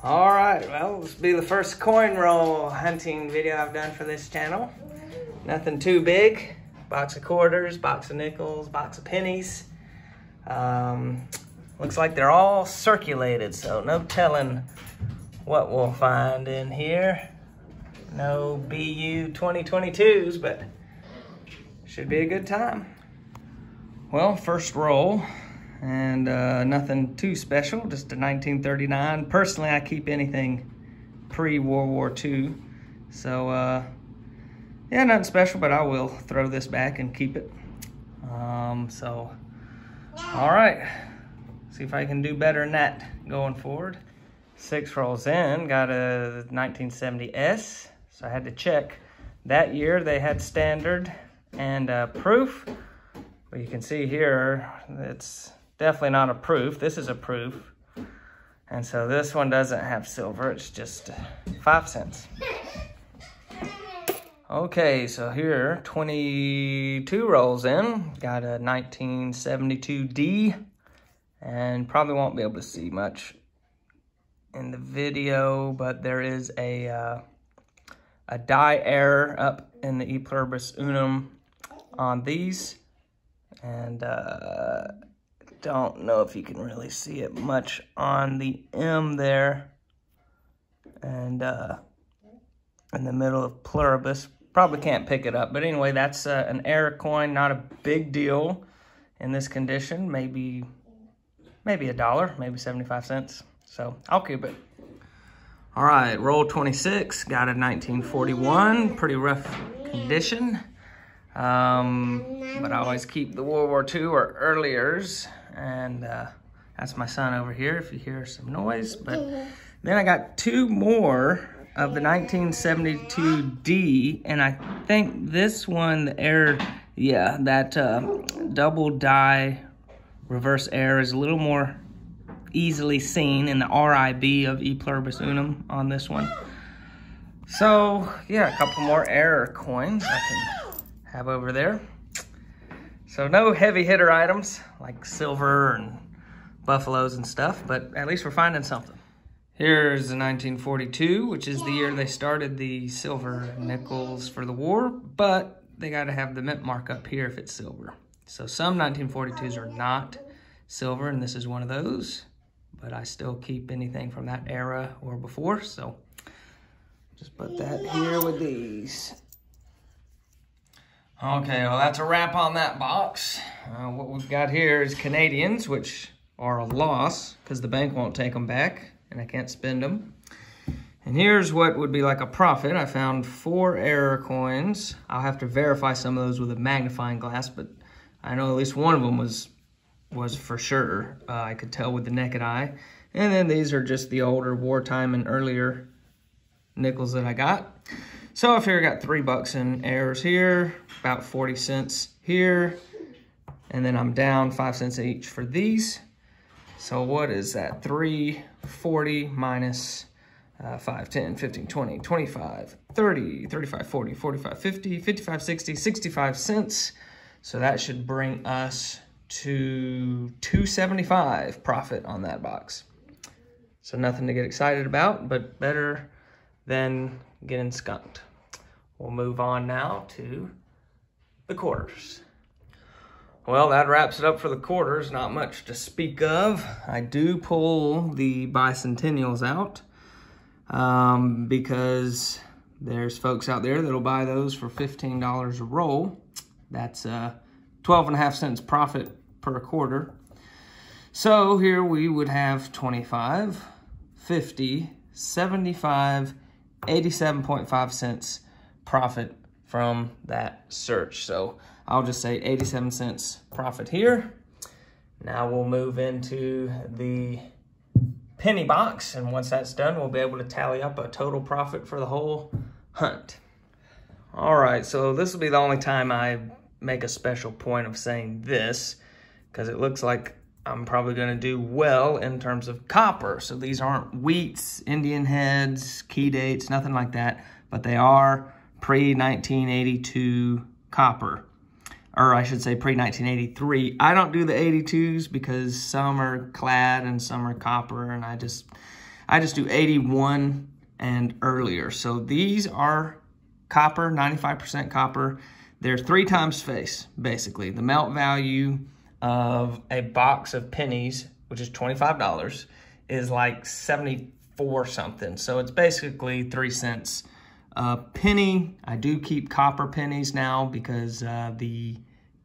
All right, well, this will be the first coin roll hunting video I've done for this channel. Nothing too big. Box of quarters, box of nickels, box of pennies. Looks like they're all circulated, so no telling what we'll find in here. No BU 2022s, but should be a good time. Well, first roll. And nothing too special, just a 1939. Personally, I keep anything pre-World War II. So, yeah, nothing special, but I will throw this back and keep it. All right. See if I can do better than that going forward. 6 rolls in, got a 1970S. So I had to check. That year they had standard and proof. But you can see here, it's definitely not a proof. This is a proof. And so this one doesn't have silver. It's just 5 cents. Okay, so here, 22 rolls in. Got a 1972D. And probably won't be able to see much in the video, but there is a die error up in the E pluribus unum on these. And don't know if you can really see it much on the M there. And in the middle of pluribus, probably can't pick it up. But anyway, that's an error coin, not a big deal in this condition. Maybe $1, maybe 75 cents. So I'll keep it. All right, roll 26, got a 1941, pretty rough condition. But I always keep the World War II or earliers, and that's my son over here if you hear some noise. But then I got 2 more of the 1972D, and I think this one, the error, yeah, that double die reverse error is a little more easily seen in the RIB of E pluribus unum on this one. So yeah, a couple more error coins I can have over there. So no heavy hitter items like silver and buffaloes and stuff, but at least we're finding something. Here's the 1942, which is the year they started the silver nickels for the war, but they got to have the mint mark up here if it's silver. So some 1942s are not silver, and this is one of those, but I still keep anything from that era or before, so just put that here with these. Okay, well, that's a wrap on that box. What we've got here is Canadians, which are a loss because the bank won't take them back and I can't spend them. And here's what would be like a profit. I found 4 error coins. I'll have to verify some of those with a magnifying glass, but I know at least one of them was for sure. I could tell with the naked eye. And then these are just the older wartime and earlier nickels that I got. So I figure I got $3 in errors here, about 40 cents here, and then I'm down 5 cents each for these. So what is that? 340 minus 5, 10, 15, 20, 25, 30, 35, 40, 45, 50, 55, 60, 65 cents. So that should bring us to $2.75 profit on that box. So nothing to get excited about, but better than getting skunked. We'll move on now to the quarters. Well, that wraps it up for the quarters. Not much to speak of. I do pull the bicentennials out because there's folks out there that'll buy those for $15 a roll. That's 12.5 cents profit per quarter. So here we would have 25, 50, 75, 87.5 cents profit from that search. So I'll just say 87 cents profit here. Now we'll move into the penny box, and once that's done, we'll be able to tally up a total profit for the whole hunt. All right, so this will be the only time I make a special point of saying this, because it looks like I'm probably going to do well in terms of copper. So these aren't wheats, Indian heads, key dates, nothing like that, but they are pre-1982 copper. Or I should say pre-1983. I don't do the 82s because some are clad and some are copper, and I I just do 81 and earlier. So these are copper, 95% copper. They're 3 times face, basically. The melt value of a box of pennies, which is $25, is like 74 something. So it's basically 3 cents a penny. I do keep copper pennies now because the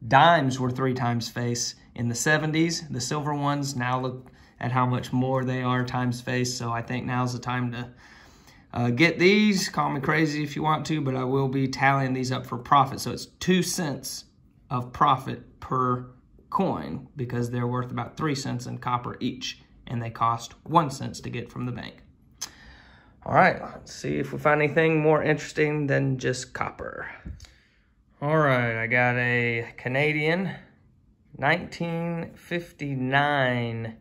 dimes were 3 times face in the 70s. The silver ones, now look at how much more they are times face. So I think now's the time to get these. Call me crazy if you want to, but I will be tallying these up for profit. So it's 2 cents of profit per coin because they're worth about 3 cents in copper each, and they cost 1 cent to get from the bank. All right, let's see if we find anything more interesting than just copper. All right, I got a Canadian 1959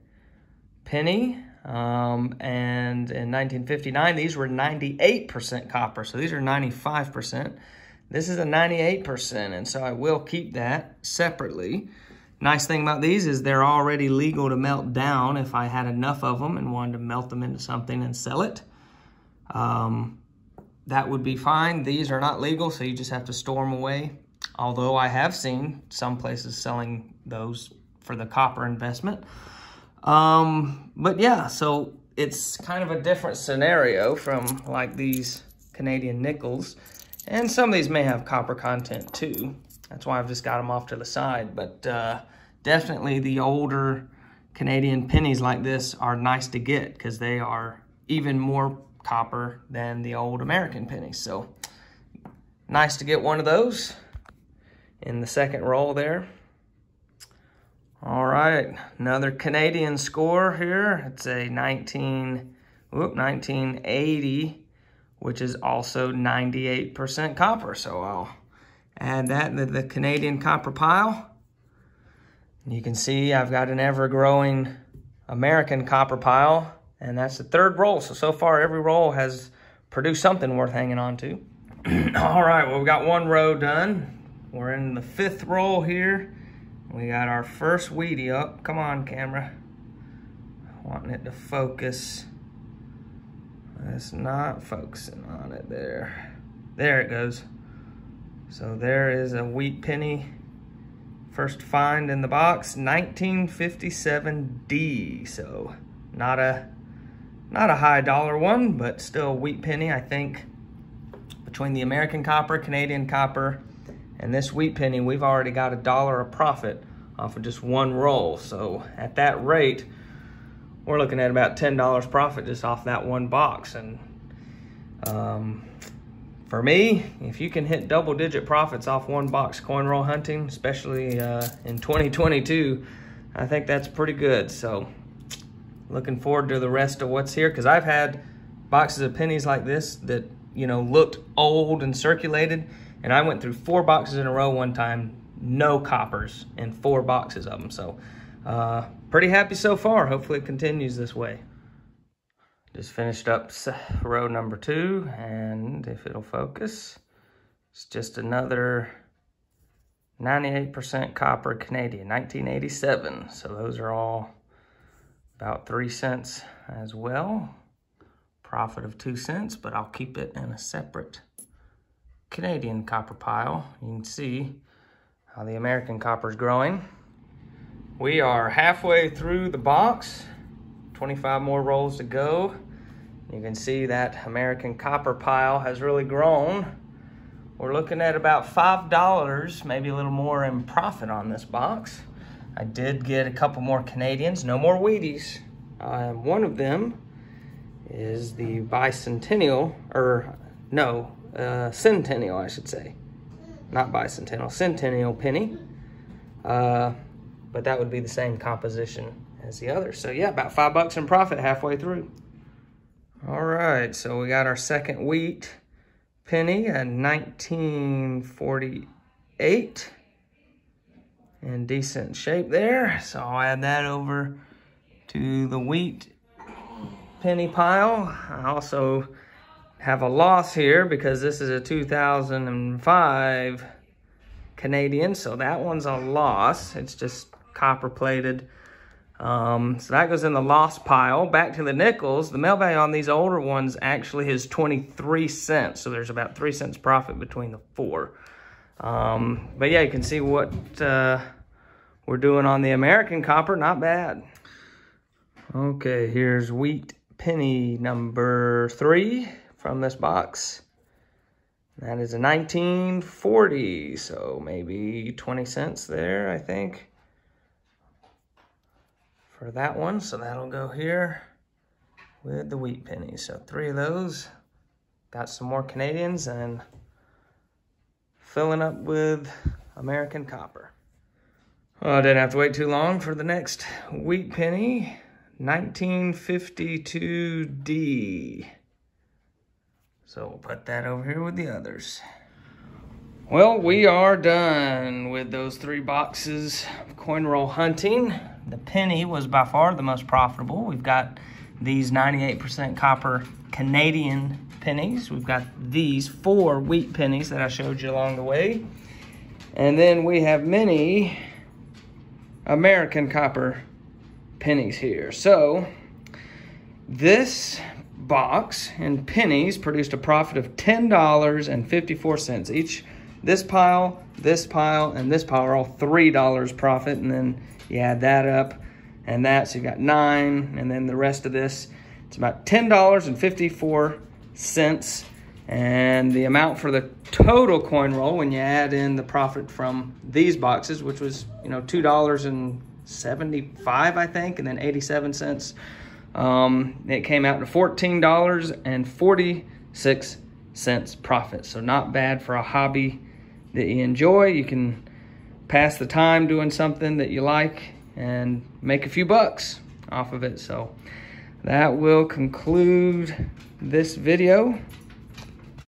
penny. And in 1959, these were 98% copper. So these are 95%. This is a 98%, and so I will keep that separately. Nice thing about these is they're already legal to melt down if I had enough of them and wanted to melt them into something and sell it. That would be fine. These are not legal, so you just have to store them away. Although I have seen some places selling those for the copper investment. But yeah, so it's kind of a different scenario from like these Canadian nickels. And some of these may have copper content too. That's why I've just got them off to the side. But definitely the older Canadian pennies like this are nice to get because they are even more copper than the old American pennies. So nice to get one of those in the second roll there. All right, another Canadian score here. It's a 1980, which is also 98% copper. So I'll add that to the Canadian copper pile. And you can see I've got an ever-growing American copper pile, and that's the 3rd roll. So far every roll has produced something worth hanging on to. All right, well, we got 1 row done. We're in the 5th roll here. We got our first Wheatie up. Come on, camera. Wanting it to focus. It's not focusing on it there. There it goes. So there is a wheat penny. First find in the box, 1957D. So not a high dollar one, but still a wheat penny. I think between the American copper, Canadian copper, and this wheat penny, we've already got $1 of profit off of just 1 roll. So at that rate, we're looking at about $10 profit just off that 1 box. And for me, if you can hit double-digit profits off 1 box coin roll hunting, especially in 2022, I think that's pretty good. So looking forward to the rest of what's here, because I've had boxes of pennies like this that, you know, looked old and circulated. And I went through 4 boxes in a row one time, no coppers in 4 boxes of them. So pretty happy so far. Hopefully it continues this way. Just finished up row number 2, and if it'll focus, it's just another 98% copper Canadian, 1987. So those are all about 3 cents as well. Profit of 2 cents, but I'll keep it in a separate Canadian copper pile. You can see how the American copper is growing. We are halfway through the box, 25 more rolls to go. You can see that American copper pile has really grown. We're looking at about $5, maybe a little more in profit on this box. I did get a couple more Canadians, no more Wheaties. One of them is the bicentennial, or no, centennial, I should say. Not bicentennial, centennial penny. But that would be the same composition as the other. So yeah, about $5 in profit halfway through. All right, so we got our second wheat penny at 1948. In decent shape there. So I'll add that over to the wheat penny pile. I also have a loss here because this is a 2005 Canadian, so that one's a loss. It's just copper plated. So that goes in the lost pile. Back to the nickels. The mail value on these older ones actually is 23 cents. So there's about 3 cents profit between the four. But yeah, you can see what we're doing on the American copper. Not bad. Okay, here's wheat penny number 3 from this box. That is a 1940, so maybe 20 cents there, I think, for that one. So that'll go here with the wheat pennies. So 3 of those. Got some more Canadians and filling up with American copper. Well, I didn't have to wait too long for the next wheat penny, 1952D. So we'll put that over here with the others. Well, we are done with those 3 boxes of coin roll hunting. The penny was by far the most profitable. We've got these 98% copper Canadian pennies. We've got these 4 wheat pennies that I showed you along the way. And then we have many American copper pennies here. So this box and pennies produced a profit of $10.54 each. This pile, and this pile are all $3 profit, and then you add that up and that, so you got 9, and then the rest of this, it's about $10.54, and the amount for the total coin roll when you add in the profit from these boxes, which was, you know, $2.75, I think, and then 87 cents. It came out to $14.46 profit. So not bad for a hobby that you enjoy. You can pass the time doing something that you like and make a few bucks off of it. So that will conclude this video.